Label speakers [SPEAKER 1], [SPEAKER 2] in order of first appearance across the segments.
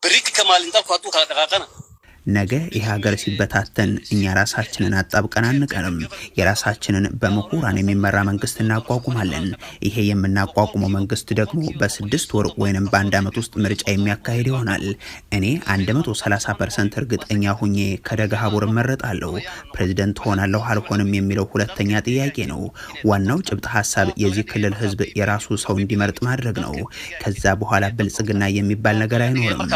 [SPEAKER 1] بريك كمال انت خاطو كدقاقنا
[SPEAKER 2] ነገ የሀገር ሲበታተን እኛ ራሳችንን አጣብቀን አንቀርም። የራሳችንን በምሁራን የሚመራ መንግስት እናቋቁማለን። ይሄ የምናቋቁመው መንግስት ደግሞ በ6 ወር ወይንም በአንድ ዓመት ውስጥ ምርጫ የሚያካሂድ ይሆናል። እኔ 130% እርግጠኛ ሆኜ ከደገሃቡር እመረጣለሁ። ፕሬዝዳንት ሆናለሁ አልሆንም የሚለው ሁለተኛ ጥያቄ ነው። ዋናው ጭብጥ ሐሳብ የዚህ ክልል ህዝብ የራሱ ሰው እንዲመርጥ ማድረግ ነው። ከዛ በኋላ ብልጽግና የሚባል ነገር አይኖርም።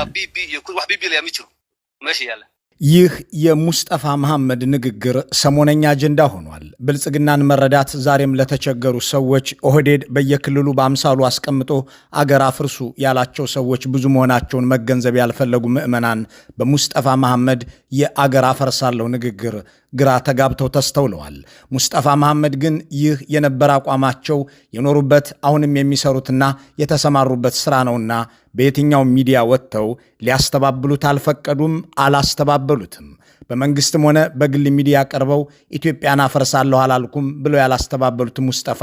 [SPEAKER 3] ይህ የሙስጠፋ መሐመድ ንግግር ሰሞነኛ አጀንዳ ሆኗል። ብልጽግናን መረዳት ዛሬም ለተቸገሩ ሰዎች ኦህዴድ በየክልሉ በአምሳሉ አስቀምጦ አገር አፍርሱ ያላቸው ሰዎች ብዙ መሆናቸውን መገንዘብ ያልፈለጉ ምዕመናን በሙስጠፋ መሐመድ የአገር አፈርሳለሁ ንግግር ግራ ተጋብተው ተስተውለዋል። ሙስጠፋ መሐመድ ግን ይህ የነበረ አቋማቸው የኖሩበት አሁንም የሚሰሩትና የተሰማሩበት ስራ ነውና በየትኛው ሚዲያ ወጥተው ሊያስተባብሉት አልፈቀዱም፣ አላስተባበሉትም። በመንግስትም ሆነ በግል ሚዲያ ቀርበው ኢትዮጵያን አፈርሳለሁ አላልኩም ብለው ያላስተባበሉት ሙስጠፋ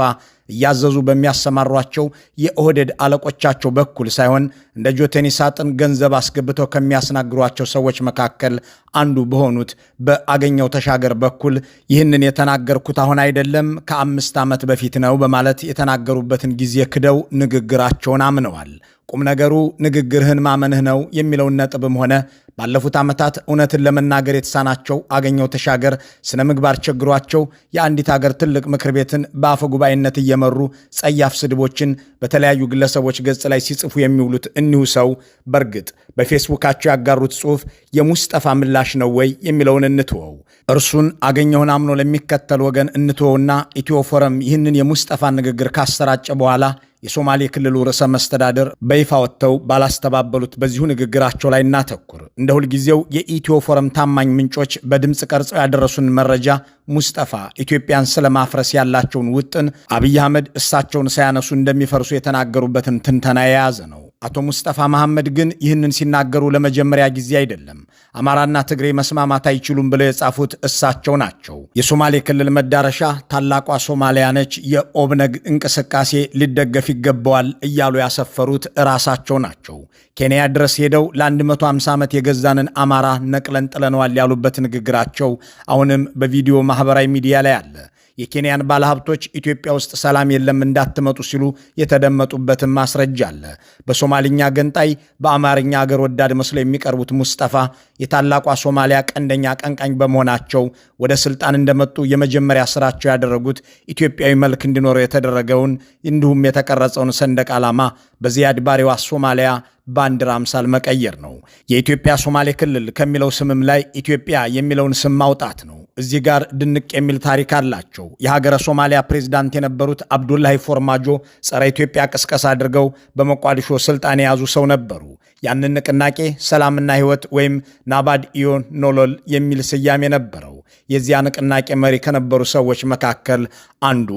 [SPEAKER 3] እያዘዙ በሚያሰማሯቸው የኦህዴድ አለቆቻቸው በኩል ሳይሆን እንደ ጆቴኒ ሳጥን ገንዘብ አስገብተው ከሚያስናግሯቸው ሰዎች መካከል አንዱ በሆኑት በአገኘው ተሻገር በኩል ይህንን የተናገርኩት አሁን አይደለም ከ5 ዓመት በፊት ነው በማለት የተናገሩበትን ጊዜ ክደው ንግግራቸውን አምነዋል። ቁም ነገሩ ንግግርህን ማመንህ ነው የሚለውን ነጥብም ሆነ ባለፉት ዓመታት እውነትን ለመናገር የተሳናቸው አገኘው ተሻገር ስነ ምግባር ቸግሯቸው የአንዲት ሀገር ትልቅ ምክር ቤትን በአፈ ጉባኤነት እየመሩ ጸያፍ ስድቦችን በተለያዩ ግለሰቦች ገጽ ላይ ሲጽፉ የሚውሉት እኒሁ ሰው በእርግጥ በፌስቡካቸው ያጋሩት ጽሑፍ የሙስጠፋ ምላሽ ነው ወይ የሚለውን እንትወው። እርሱን አገኘውን አምኖ ለሚከተል ወገን እንትወውና ኢትዮ ፎረም ይህንን የሙስጠፋ ንግግር ካሰራጨ በኋላ የሶማሌ ክልሉ ርዕሰ መስተዳድር በይፋ ወጥተው ባላስተባበሉት በዚሁ ንግግራቸው ላይ እናተኩር። እንደ ሁልጊዜው የኢትዮ ፎረም ታማኝ ምንጮች በድምፅ ቀርጸው ያደረሱን መረጃ ሙስጠፋ ኢትዮጵያን ስለማፍረስ ያላቸውን ውጥን አብይ አህመድ እሳቸውን ሳያነሱ እንደሚፈርሱ የተናገሩበትን ትንተና የያዘ ነው። አቶ ሙስጠፋ መሐመድ ግን ይህንን ሲናገሩ ለመጀመሪያ ጊዜ አይደለም። አማራና ትግሬ መስማማት አይችሉም ብለው የጻፉት እሳቸው ናቸው። የሶማሌ ክልል መዳረሻ ታላቋ ሶማሊያ ነች፣ የኦብነግ እንቅስቃሴ ሊደገፍ ይገባዋል እያሉ ያሰፈሩት ራሳቸው ናቸው። ኬንያ ድረስ ሄደው ለ150 ዓመት የገዛንን አማራ ነቅለን ጥለነዋል ያሉበት ንግግራቸው አሁንም በቪዲዮ ማህበራዊ ሚዲያ ላይ አለ። የኬንያን ባለሀብቶች ኢትዮጵያ ውስጥ ሰላም የለም እንዳትመጡ ሲሉ የተደመጡበትን ማስረጃ አለ። በሶማሊኛ ገንጣይ በአማርኛ አገር ወዳድ መስለው የሚቀርቡት ሙስጠፋ የታላቋ ሶማሊያ ቀንደኛ ቀንቃኝ በመሆናቸው ወደ ስልጣን እንደመጡ የመጀመሪያ ስራቸው ያደረጉት ኢትዮጵያዊ መልክ እንዲኖረው የተደረገውን እንዲሁም የተቀረጸውን ሰንደቅ ዓላማ በዚያድ ባሬዋ ሶማሊያ ባንዲራ አምሳል መቀየር ነው። የኢትዮጵያ ሶማሌ ክልል ከሚለው ስምም ላይ ኢትዮጵያ የሚለውን ስም ማውጣት ነው። እዚህ ጋር ድንቅ የሚል ታሪክ አላቸው። የሀገረ ሶማሊያ ፕሬዝዳንት የነበሩት አብዱላሂ ፎርማጆ ጸረ ኢትዮጵያ ቅስቀሳ አድርገው በሞቃዲሾ ስልጣን የያዙ ሰው ነበሩ። ያንን ንቅናቄ ሰላምና ሕይወት ወይም ናባድ ኢዮን ኖሎል የሚል ስያሜ ነበረው። የዚያ ንቅናቄ መሪ ከነበሩ ሰዎች መካከል አንዱ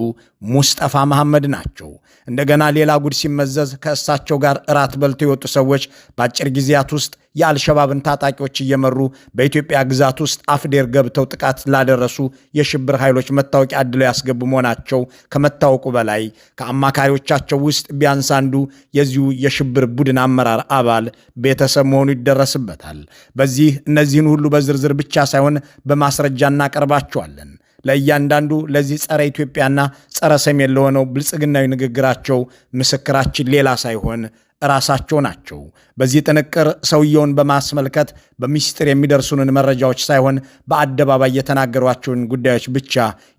[SPEAKER 3] ሙስጠፋ መሐመድ ናቸው። እንደገና ሌላ ጉድ ሲመዘዝ ከእሳቸው ጋር እራት በልተው የወጡ ሰዎች በአጭር ጊዜያት ውስጥ የአልሸባብን ታጣቂዎች እየመሩ በኢትዮጵያ ግዛት ውስጥ አፍዴር ገብተው ጥቃት ላደረሱ የሽብር ኃይሎች መታወቂያ አድለው ያስገቡ መሆናቸው ከመታወቁ በላይ ከአማካሪዎቻቸው ውስጥ ቢያንስ አንዱ የዚሁ የሽብር ቡድን አመራር አባል ቤተሰብ መሆኑ ይደረስበታል። በዚህ እነዚህን ሁሉ በዝርዝር ብቻ ሳይሆን በማስረጃ እናቀርባቸዋለን። ለእያንዳንዱ ለዚህ ጸረ ኢትዮጵያና ጸረ ሰሜን ለሆነው ብልጽግናዊ ንግግራቸው ምስክራችን ሌላ ሳይሆን ራሳቸው ናቸው። በዚህ ጥንቅር ሰውየውን በማስመልከት በሚስጥር የሚደርሱንን መረጃዎች ሳይሆን በአደባባይ የተናገሯቸውን ጉዳዮች ብቻ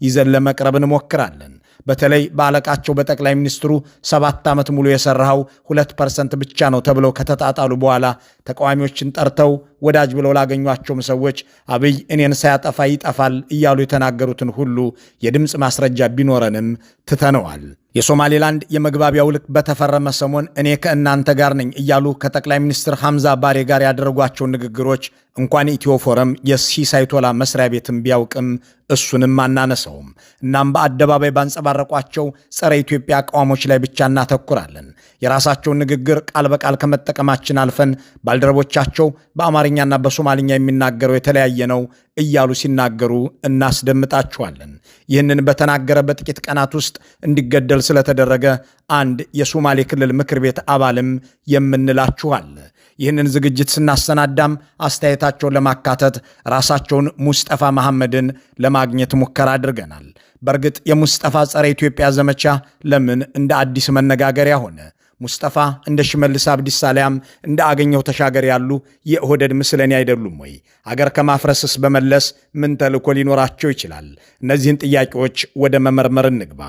[SPEAKER 3] ይዘን ለመቅረብ እንሞክራለን። በተለይ በአለቃቸው በጠቅላይ ሚኒስትሩ 7 ዓመት ሙሉ የሰራው 2% ብቻ ነው ተብለው ከተጣጣሉ በኋላ ተቃዋሚዎችን ጠርተው ወዳጅ ብለው ላገኟቸውም ሰዎች አብይ እኔን ሳያጠፋ ይጠፋል እያሉ የተናገሩትን ሁሉ የድምፅ ማስረጃ ቢኖረንም ትተነዋል። የሶማሌላንድ የመግባቢያ ውል በተፈረመ ሰሞን እኔ ከእናንተ ጋር ነኝ እያሉ ከጠቅላይ ሚኒስትር ሐምዛ ባሬ ጋር ያደረጓቸው ንግግሮች እንኳን ኢትዮ ፎረም የሲሳይ ቶላ መስሪያ ቤትም ቢያውቅም እሱንም አናነሰውም። እናም በአደባባይ ባንጸባረቋቸው ጸረ ኢትዮጵያ አቋሞች ላይ ብቻ እናተኩራለን። የራሳቸውን ንግግር ቃል በቃል ከመጠቀማችን አልፈን ባልደረቦቻቸው በአማርኛና በሶማልኛ የሚናገረው የተለያየ ነው፣ እያሉ ሲናገሩ እናስደምጣችኋለን። ይህንን በተናገረ በጥቂት ቀናት ውስጥ እንዲገደል ስለተደረገ አንድ የሶማሌ ክልል ምክር ቤት አባልም የምንላችኋል። ይህንን ዝግጅት ስናሰናዳም አስተያየታቸውን ለማካተት ራሳቸውን ሙስጠፋ መሐመድን ለማግኘት ሙከራ አድርገናል። በእርግጥ የሙስጠፋ ጸረ ኢትዮጵያ ዘመቻ ለምን እንደ አዲስ መነጋገሪያ ሆነ? ሙስጠፋ እንደ ሽመልስ አብዲሳ አሊያም እንደ አገኘሁ ተሻገር ያሉ የኦህዴድ ምስለኔ አይደሉም ወይ? አገር ከማፍረስስ በመለስ ምን ተልዕኮ ሊኖራቸው ይችላል? እነዚህን ጥያቄዎች ወደ መመርመር እንግባ።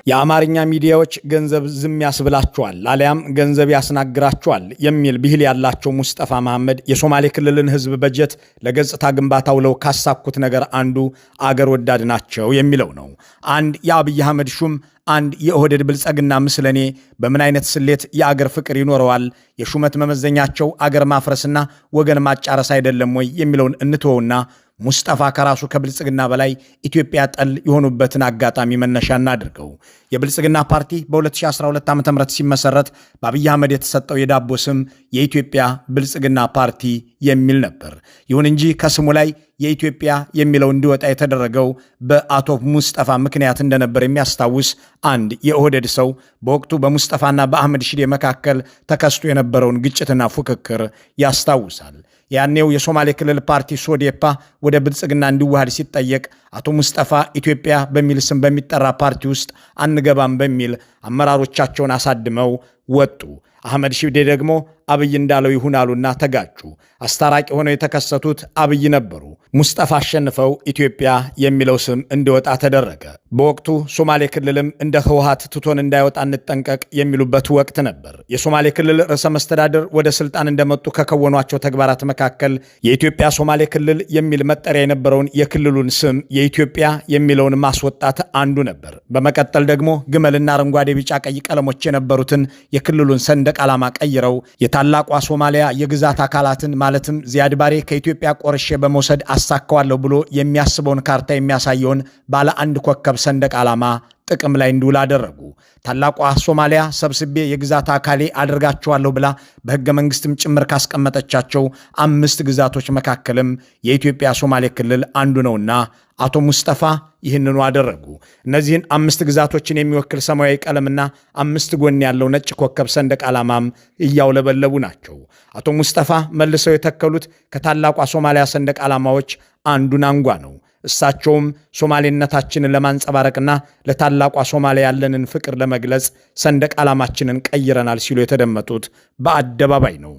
[SPEAKER 3] የአማርኛ ሚዲያዎች ገንዘብ ዝም ያስብላቸዋል አሊያም ገንዘብ ያስናግራቸዋል የሚል ብሂል ያላቸው ሙስጠፋ መሐመድ የሶማሌ ክልልን ህዝብ በጀት ለገጽታ ግንባታ ውለው ካሳኩት ነገር አንዱ አገር ወዳድ ናቸው የሚለው ነው። አንድ የአብይ አህመድ ሹም አንድ የኦህዴድ ብልጽግና ምስለኔ በምን አይነት ስሌት የአገር ፍቅር ይኖረዋል? የሹመት መመዘኛቸው አገር ማፍረስና ወገን ማጫረስ አይደለም ወይ የሚለውን እንትወውና ሙስጠፋ ከራሱ ከብልጽግና በላይ ኢትዮጵያ ጠል የሆኑበትን አጋጣሚ መነሻ እናድርገው። የብልጽግና ፓርቲ በ2012 ዓ.ም ሲመሰረት በአብይ አህመድ የተሰጠው የዳቦ ስም የኢትዮጵያ ብልጽግና ፓርቲ የሚል ነበር። ይሁን እንጂ ከስሙ ላይ የኢትዮጵያ የሚለው እንዲወጣ የተደረገው በአቶ ሙስጠፋ ምክንያት እንደነበር የሚያስታውስ አንድ የኦህዴድ ሰው በወቅቱ በሙስጠፋና በአህመድ ሺዴ መካከል ተከስቶ የነበረውን ግጭትና ፉክክር ያስታውሳል። ያኔው የሶማሌ ክልል ፓርቲ ሶዴፓ ወደ ብልጽግና እንዲዋሃድ ሲጠየቅ አቶ ሙስጠፋ ኢትዮጵያ በሚል ስም በሚጠራ ፓርቲ ውስጥ አንገባም በሚል አመራሮቻቸውን አሳድመው ወጡ። አህመድ ሺዴ ደግሞ አብይ እንዳለው ይሁናሉና ተጋጩ። አስታራቂ ሆነው የተከሰቱት አብይ ነበሩ። ሙስጠፋ አሸንፈው ኢትዮጵያ የሚለው ስም እንዲወጣ ተደረገ። በወቅቱ ሶማሌ ክልልም እንደ ህወሓት ትቶን እንዳይወጣ እንጠንቀቅ የሚሉበት ወቅት ነበር። የሶማሌ ክልል ርዕሰ መስተዳድር ወደ ስልጣን እንደመጡ ከከወኗቸው ተግባራት መካከል የኢትዮጵያ ሶማሌ ክልል የሚል መጠሪያ የነበረውን የክልሉን ስም የኢትዮጵያ የሚለውን ማስወጣት አንዱ ነበር። በመቀጠል ደግሞ ግመልና አረንጓዴ፣ ቢጫ፣ ቀይ ቀለሞች የነበሩትን የክልሉን ሰንደቅ ዓላማ ቀይረው የታላቋ ሶማሊያ የግዛት አካላትን ማለትም ዚያድ ባሬ ከኢትዮጵያ ቆርሼ በመውሰድ አሳካዋለሁ ብሎ የሚያስበውን ካርታ የሚያሳየውን ባለ አንድ ኮከብ ሰንደቅ ዓላማ ጥቅም ላይ እንዲውል አደረጉ። ታላቋ ሶማሊያ ሰብስቤ የግዛት አካሌ አድርጋቸዋለሁ ብላ በሕገ መንግስትም ጭምር ካስቀመጠቻቸው 5 ግዛቶች መካከልም የኢትዮጵያ ሶማሌ ክልል አንዱ ነውና አቶ ሙስጠፋ ይህንኑ አደረጉ። እነዚህን 5 ግዛቶችን የሚወክል ሰማያዊ ቀለምና 5 ጎን ያለው ነጭ ኮከብ ሰንደቅ ዓላማም እያውለበለቡ ናቸው። አቶ ሙስጠፋ መልሰው የተከሉት ከታላቋ ሶማሊያ ሰንደቅ ዓላማዎች አንዱን አንጓ ነው። እሳቸውም ሶማሌነታችንን ለማንጸባረቅና ለታላቋ ሶማሊያ ያለንን ፍቅር ለመግለጽ ሰንደቅ ዓላማችንን ቀይረናል ሲሉ የተደመጡት በአደባባይ ነው።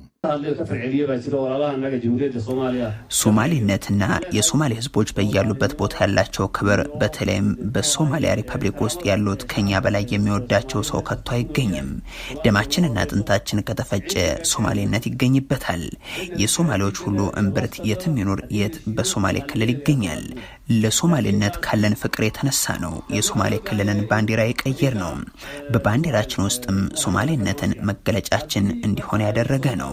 [SPEAKER 2] ሶማሌነትና የሶማሌ ህዝቦች በያሉበት ቦታ ያላቸው ክብር፣ በተለይም በሶማሊያ ሪፐብሊክ ውስጥ ያሉት ከኛ በላይ የሚወዳቸው ሰው ከቶ አይገኝም። ደማችንና አጥንታችን ከተፈጨ ሶማሌነት ይገኝበታል። የሶማሌዎች ሁሉ እምብርት የትም ይኑር የት በሶማሌ ክልል ይገኛል። ለሶማሌነት ካለን ፍቅር የተነሳ ነው የሶማሌ ክልልን ባንዲራ የቀየር ነው። በባንዲራችን ውስጥም ሶማሌነትን መገለጫችን እንዲሆን ያደረገ ነው።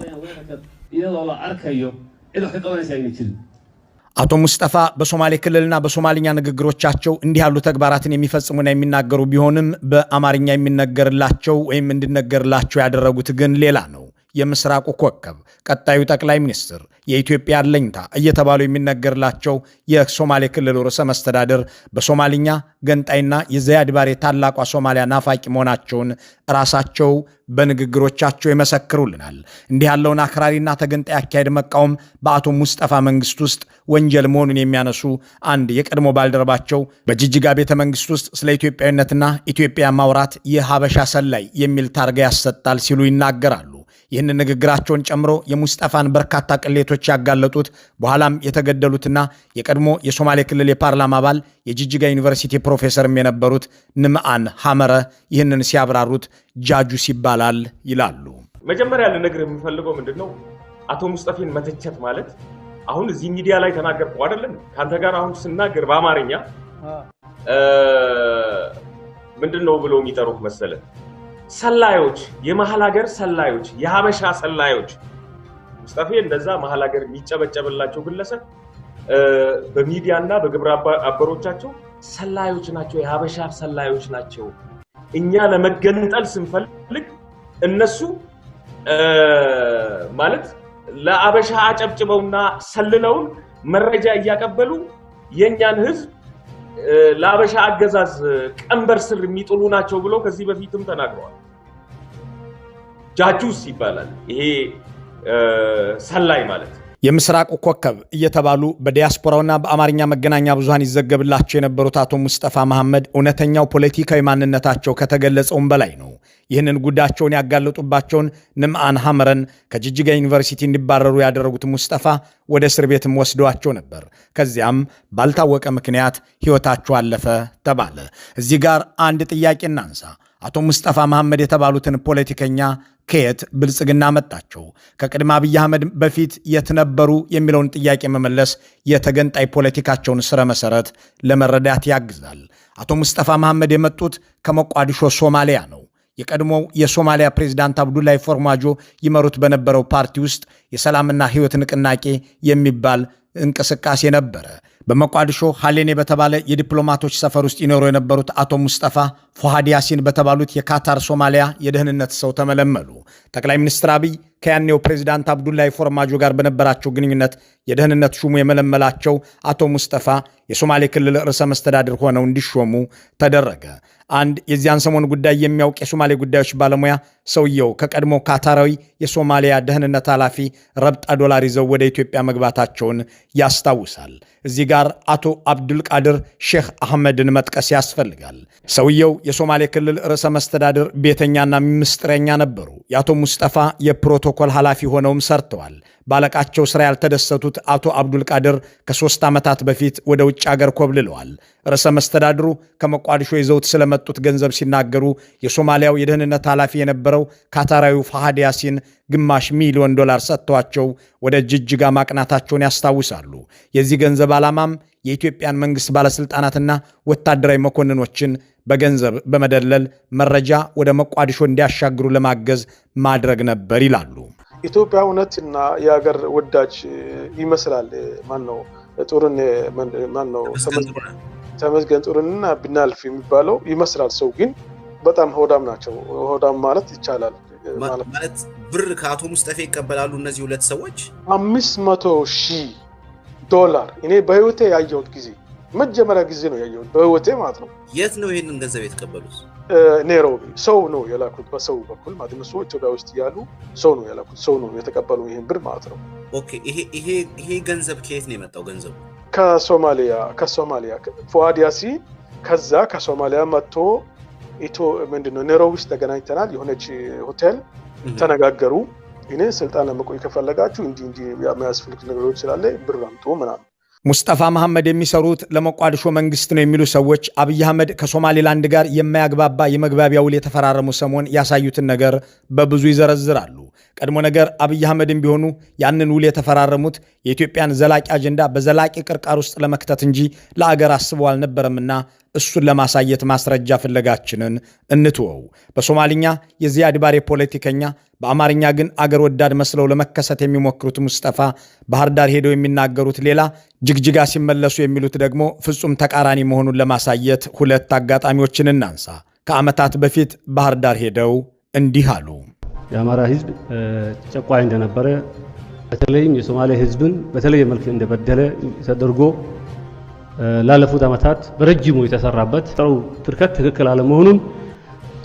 [SPEAKER 3] አቶ ሙስጠፋ በሶማሌ ክልልና በሶማሊኛ ንግግሮቻቸው እንዲህ ያሉ ተግባራትን የሚፈጽሙና የሚናገሩ ቢሆንም በአማርኛ የሚነገርላቸው ወይም እንዲነገርላቸው ያደረጉት ግን ሌላ ነው። የምስራቁ ኮከብ፣ ቀጣዩ ጠቅላይ ሚኒስትር፣ የኢትዮጵያ አለኝታ እየተባሉ የሚነገርላቸው የሶማሌ ክልል ርዕሰ መስተዳድር በሶማሊኛ ገንጣይና የዚያድ ባሬ ታላቋ ሶማሊያ ናፋቂ መሆናቸውን ራሳቸው በንግግሮቻቸው ይመሰክሩልናል። እንዲህ ያለውን አክራሪና ተገንጣይ አካሄድ መቃወም በአቶ ሙስጠፋ መንግስት ውስጥ ወንጀል መሆኑን የሚያነሱ አንድ የቀድሞ ባልደረባቸው በጅጅጋ ቤተ መንግስት ውስጥ ስለ ኢትዮጵያዊነትና ኢትዮጵያ ማውራት የሀበሻ ሰላይ የሚል ታርጋ ያሰጣል ሲሉ ይናገራሉ። ይህን ንግግራቸውን ጨምሮ የሙስጠፋን በርካታ ቅሌቶች ያጋለጡት በኋላም የተገደሉትና የቀድሞ የሶማሌ ክልል የፓርላማ አባል የጅጅጋ ዩኒቨርሲቲ ፕሮፌሰርም የነበሩት ንምአን ሐመረ ይህንን ሲያብራሩት ጃጁስ ይባላል ይላሉ።
[SPEAKER 4] መጀመሪያ ልነግርህ የምፈልገው ምንድነው አቶ ሙስጠፋን መተቸት ማለት አሁን እዚህ ሚዲያ ላይ ተናገርኩ አይደለም ካንተ ጋር አሁን ስናገር በአማርኛ ምንድነው ብሎ የሚጠሩት መሰለ ሰላዮች፣ የመሃል ሀገር ሰላዮች፣ የሀበሻ ሰላዮች። ሙስጠፋ እንደዛ መሃል ሀገር የሚጨበጨብላቸው ግለሰብ በሚዲያና በግብረ አበሮቻቸው ሰላዮች ናቸው፣ የሀበሻ ሰላዮች ናቸው። እኛ ለመገንጠል ስንፈልግ እነሱ ማለት ለአበሻ አጨብጭበውና ሰልለውን መረጃ እያቀበሉ የኛን ህዝብ ለአበሻ አገዛዝ ቀንበር ስር የሚጥሉ ናቸው ብሎ ከዚህ በፊትም ተናግረዋል። ጃጁስ ይባላል ይሄ ሰላይ ማለት።
[SPEAKER 3] የምስራቁ ኮከብ እየተባሉ በዲያስፖራውና በአማርኛ መገናኛ ብዙሃን ይዘገብላቸው የነበሩት አቶ ሙስጠፋ መሐመድ እውነተኛው ፖለቲካዊ ማንነታቸው ከተገለጸውም በላይ ነው። ይህንን ጉዳቸውን ያጋለጡባቸውን ንምአን ሐመረን ከጅጅጋ ዩኒቨርሲቲ እንዲባረሩ ያደረጉት ሙስጠፋ ወደ እስር ቤትም ወስደዋቸው ነበር። ከዚያም ባልታወቀ ምክንያት ሕይወታቸው አለፈ ተባለ። እዚህ ጋር አንድ ጥያቄ እናንሳ። አቶ ሙስጠፋ መሐመድ የተባሉትን ፖለቲከኛ ከየት ብልጽግና መጣቸው? ከቅድመ አብይ አህመድ በፊት የት ነበሩ የሚለውን ጥያቄ መመለስ የተገንጣይ ፖለቲካቸውን ስረ መሰረት ለመረዳት ያግዛል። አቶ ሙስጠፋ መሐመድ የመጡት ከሞቃዲሾ ሶማሊያ ነው። የቀድሞው የሶማሊያ ፕሬዝዳንት አብዱላይ ፎርማጆ ይመሩት በነበረው ፓርቲ ውስጥ የሰላምና ሕይወት ንቅናቄ የሚባል እንቅስቃሴ ነበረ። በሞቃዲሾ ሐሌኔ በተባለ የዲፕሎማቶች ሰፈር ውስጥ ይኖሩ የነበሩት አቶ ሙስጠፋ ፎሃድ ያሲን በተባሉት የካታር ሶማሊያ የደህንነት ሰው ተመለመሉ። ጠቅላይ ሚኒስትር አብይ ከያኔው ፕሬዝዳንት አብዱላይ ፎርማጆ ጋር በነበራቸው ግንኙነት የደህንነት ሹሙ የመለመላቸው አቶ ሙስጠፋ የሶማሌ ክልል ርዕሰ መስተዳድር ሆነው እንዲሾሙ ተደረገ። አንድ የዚያን ሰሞን ጉዳይ የሚያውቅ የሶማሌ ጉዳዮች ባለሙያ ሰውየው ከቀድሞ ካታራዊ የሶማሊያ ደህንነት ኃላፊ ረብጣ ዶላር ይዘው ወደ ኢትዮጵያ መግባታቸውን ያስታውሳል። እዚህ ጋር አቶ አብዱልቃድር ሼክ አህመድን መጥቀስ ያስፈልጋል። ሰውየው የሶማሌ ክልል ርዕሰ መስተዳድር ቤተኛና ምስጢረኛ ነበሩ። የአቶ ሙስጠፋ የፕሮቶኮል ኃላፊ ሆነውም ሰርተዋል። ባለቃቸው ስራ ያልተደሰቱት አቶ አብዱልቃድር ከ3 ዓመታት በፊት ወደ ውጭ አገር ኮብልለዋል። ርዕሰ መስተዳድሩ ከሞቃዲሾ ይዘውት ስለመጡት ገንዘብ ሲናገሩ የሶማሊያው የደህንነት ኃላፊ የነበረው ካታራዊው ፋሃድ ያሲን $500,000 ሰጥተዋቸው ወደ ጅጅጋ ማቅናታቸውን ያስታውሳሉ። የዚህ ገንዘብ ዓላማም የኢትዮጵያን መንግሥት ባለሥልጣናትና ወታደራዊ መኮንኖችን በገንዘብ በመደለል መረጃ ወደ ሞቃዲሾ እንዲያሻግሩ ለማገዝ ማድረግ ነበር ይላሉ።
[SPEAKER 5] ኢትዮጵያ እውነትና የሀገር ወዳጅ ይመስላል። ተመስገን ጥሩንና ብናልፍ የሚባለው ይመስላል። ሰው ግን በጣም ሆዳም ናቸው። ሆዳም ማለት ይቻላል
[SPEAKER 6] ማለት ብር ከአቶ ሙስጠፋ ይቀበላሉ እነዚህ ሁለት ሰዎች
[SPEAKER 5] $500,000 እኔ በህይወቴ ያየሁት ጊዜ መጀመሪያ ጊዜ ነው ያየሁት በህይወቴ ማለት ነው።
[SPEAKER 6] የት ነው ይሄንን ገንዘብ የተቀበሉት?
[SPEAKER 5] ኔሮቢ ሰው ነው የላኩት። በሰው በኩል ማለት ነው። ሰው ኢትዮጵያ ውስጥ ያሉ ሰው ነው የላኩት። ሰው ነው የተቀበለው ይሄን ብር ማለት ነው።
[SPEAKER 6] ኦኬ ይሄ ገንዘብ ከየት ነው የመጣው? ገንዘቡ
[SPEAKER 5] ከሶማሊያ ፉአድ ያሲን ከዛ ከሶማሊያ መጥቶ ምንድነው ኔሮቢ ውስጥ ተገናኝተናል። የሆነች ሆቴል ተነጋገሩ። እኔ ስልጣን ለመቆየት ከፈለጋችሁ እንዲህ የሚያስፈልግ ነገሮች ስላለ ብር አምጡ ምናምን።
[SPEAKER 3] ሙስጠፋ መሐመድ የሚሰሩት ለሞቃዲሾ መንግስት ነው የሚሉ ሰዎች አብይ አህመድ ከሶማሌላንድ ጋር የማያግባባ የመግባቢያ ውል የተፈራረሙ ሰሞን ያሳዩትን ነገር በብዙ ይዘረዝራሉ። ቀድሞ ነገር አብይ አህመድም ቢሆኑ ያንን ውል የተፈራረሙት የኢትዮጵያን ዘላቂ አጀንዳ በዘላቂ ቅርቃር ውስጥ ለመክተት እንጂ ለአገር አስበው አልነበረምና እሱን ለማሳየት ማስረጃ ፍለጋችንን እንትወው። በሶማሊኛ የዚያድ ባሬ ፖለቲከኛ፣ በአማርኛ ግን አገር ወዳድ መስለው ለመከሰት የሚሞክሩት ሙስጠፋ ባህር ዳር ሄደው የሚናገሩት ሌላ፣ ጅግጅጋ ሲመለሱ የሚሉት ደግሞ ፍጹም ተቃራኒ መሆኑን ለማሳየት ሁለት አጋጣሚዎችን እናንሳ። ከዓመታት በፊት ባህር ዳር ሄደው እንዲህ አሉ።
[SPEAKER 7] የአማራ ህዝብ ጨቋኝ እንደነበረ በተለይም የሶማሌ ህዝብን በተለየ መልክ እንደበደለ ተደርጎ ላለፉት ዓመታት በረጅሙ የተሰራበት ጥሩ ትርከት ትክክል አለመሆኑን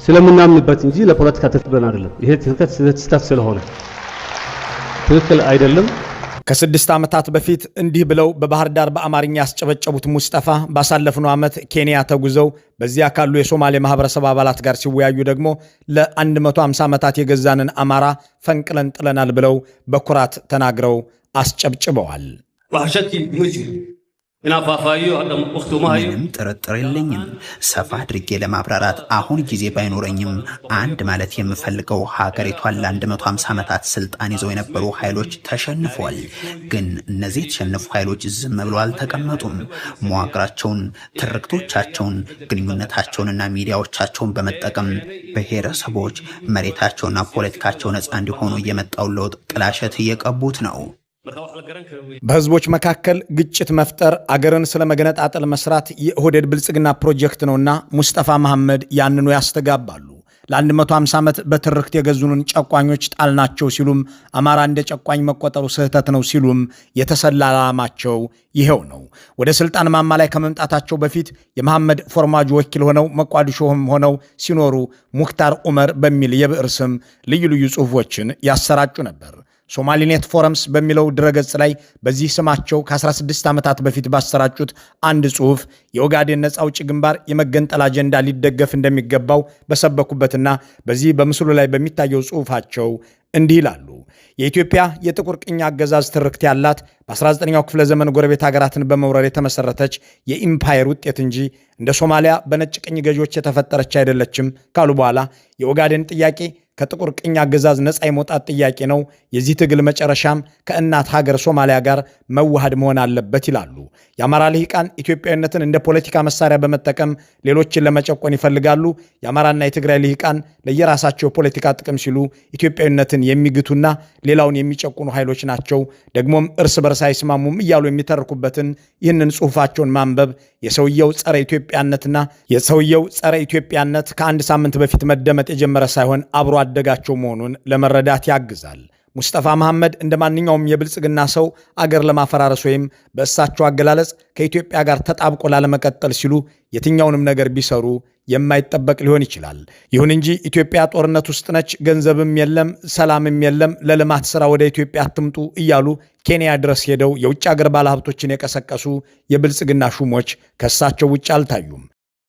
[SPEAKER 7] ስለምናምንበት እንጂ ለፖለቲካ ትርፍ ብለን አይደለም። ይሄ ትርከት ስህተት ስለሆነ ትክክል አይደለም።
[SPEAKER 3] ከ6 ዓመታት በፊት እንዲህ ብለው በባህር ዳር በአማርኛ ያስጨበጨቡት ሙስጠፋ ባሳለፍነው ዓመት ኬንያ ተጉዘው በዚያ ካሉ የሶማሌ ማህበረሰብ አባላት ጋር ሲወያዩ ደግሞ ለ150 ዓመታት የገዛንን አማራ ፈንቅለን ጥለናል ብለው በኩራት ተናግረው አስጨብጭበዋል።
[SPEAKER 2] ምንም ጥርጥር የለኝም። ሰፋ አድርጌ ለማብራራት አሁን ጊዜ ባይኖረኝም አንድ ማለት የምፈልገው ሀገሪቷን ለ150 ዓመታት ስልጣን ይዘው የነበሩ ኃይሎች ተሸንፏል። ግን እነዚህ የተሸነፉ ኃይሎች ዝም ብለው አልተቀመጡም። መዋቅራቸውን፣ ትርክቶቻቸውን፣ ግንኙነታቸውንና ሚዲያዎቻቸውን በመጠቀም ብሔረሰቦች መሬታቸውና ፖለቲካቸው ነፃ እንዲሆኑ የመጣውን ለውጥ ጥላሸት እየቀቡት ነው።
[SPEAKER 3] በህዝቦች መካከል ግጭት መፍጠር፣ አገርን ስለመገነጣጠል መስራት የኦህዴድ ብልጽግና ፕሮጀክት ነውና ሙስጠፋ መሐመድ ያንኑ ያስተጋባሉ። ለ150 ዓመት በትርክት የገዙንን ጨቋኞች ጣልናቸው ሲሉም አማራ እንደ ጨቋኝ መቆጠሩ ስህተት ነው ሲሉም የተሰላ ዓላማቸው ይሄው ነው። ወደ ስልጣን ማማ ላይ ከመምጣታቸው በፊት የመሐመድ ፎርማጆ ወኪል ሆነው መቋዲሾም ሆነው ሲኖሩ ሙክታር ዑመር በሚል የብዕር ስም ልዩ ልዩ ጽሑፎችን ያሰራጩ ነበር። ሶማሊኔት ፎረምስ በሚለው ድረገጽ ላይ በዚህ ስማቸው ከ16 ዓመታት በፊት ባሰራጩት አንድ ጽሑፍ የኦጋዴን ነፃ አውጪ ግንባር የመገንጠል አጀንዳ ሊደገፍ እንደሚገባው በሰበኩበትና በዚህ በምስሉ ላይ በሚታየው ጽሑፋቸው እንዲህ ይላሉ። የኢትዮጵያ የጥቁር ቅኝ አገዛዝ ትርክት ያላት በ19ኛው ክፍለ ዘመን ጎረቤት ሀገራትን በመውረር የተመሰረተች የኢምፓየር ውጤት እንጂ እንደ ሶማሊያ በነጭ ቅኝ ገዢዎች የተፈጠረች አይደለችም ካሉ በኋላ የኦጋዴን ጥያቄ ከጥቁር ቅኝ አገዛዝ ነፃ የመውጣት ጥያቄ ነው። የዚህ ትግል መጨረሻም ከእናት ሀገር ሶማሊያ ጋር መዋሃድ መሆን አለበት ይላሉ። የአማራ ልሂቃን ኢትዮጵያዊነትን እንደ ፖለቲካ መሳሪያ በመጠቀም ሌሎችን ለመጨቆን ይፈልጋሉ። የአማራና የትግራይ ልሂቃን ለየራሳቸው ፖለቲካ ጥቅም ሲሉ ኢትዮጵያዊነትን የሚግቱና ሌላውን የሚጨቁኑ ኃይሎች ናቸው። ደግሞም እርስ በርስ አይስማሙም እያሉ የሚተርኩበትን ይህንን ጽሑፋቸውን ማንበብ የሰውየው ጸረ ኢትዮጵያነትና የሰውየው ጸረ ኢትዮጵያነት ከአንድ ሳምንት በፊት መደመጥ የጀመረ ሳይሆን አብሮ አደጋቸው መሆኑን ለመረዳት ያግዛል። ሙስጠፋ መሐመድ እንደ ማንኛውም የብልጽግና ሰው አገር ለማፈራረስ ወይም በእሳቸው አገላለጽ ከኢትዮጵያ ጋር ተጣብቆ ላለመቀጠል ሲሉ የትኛውንም ነገር ቢሰሩ የማይጠበቅ ሊሆን ይችላል። ይሁን እንጂ ኢትዮጵያ ጦርነት ውስጥ ነች፣ ገንዘብም የለም፣ ሰላምም የለም፣ ለልማት ሥራ ወደ ኢትዮጵያ አትምጡ እያሉ ኬንያ ድረስ ሄደው የውጭ አገር ባለሀብቶችን የቀሰቀሱ የብልጽግና ሹሞች ከእሳቸው ውጭ አልታዩም።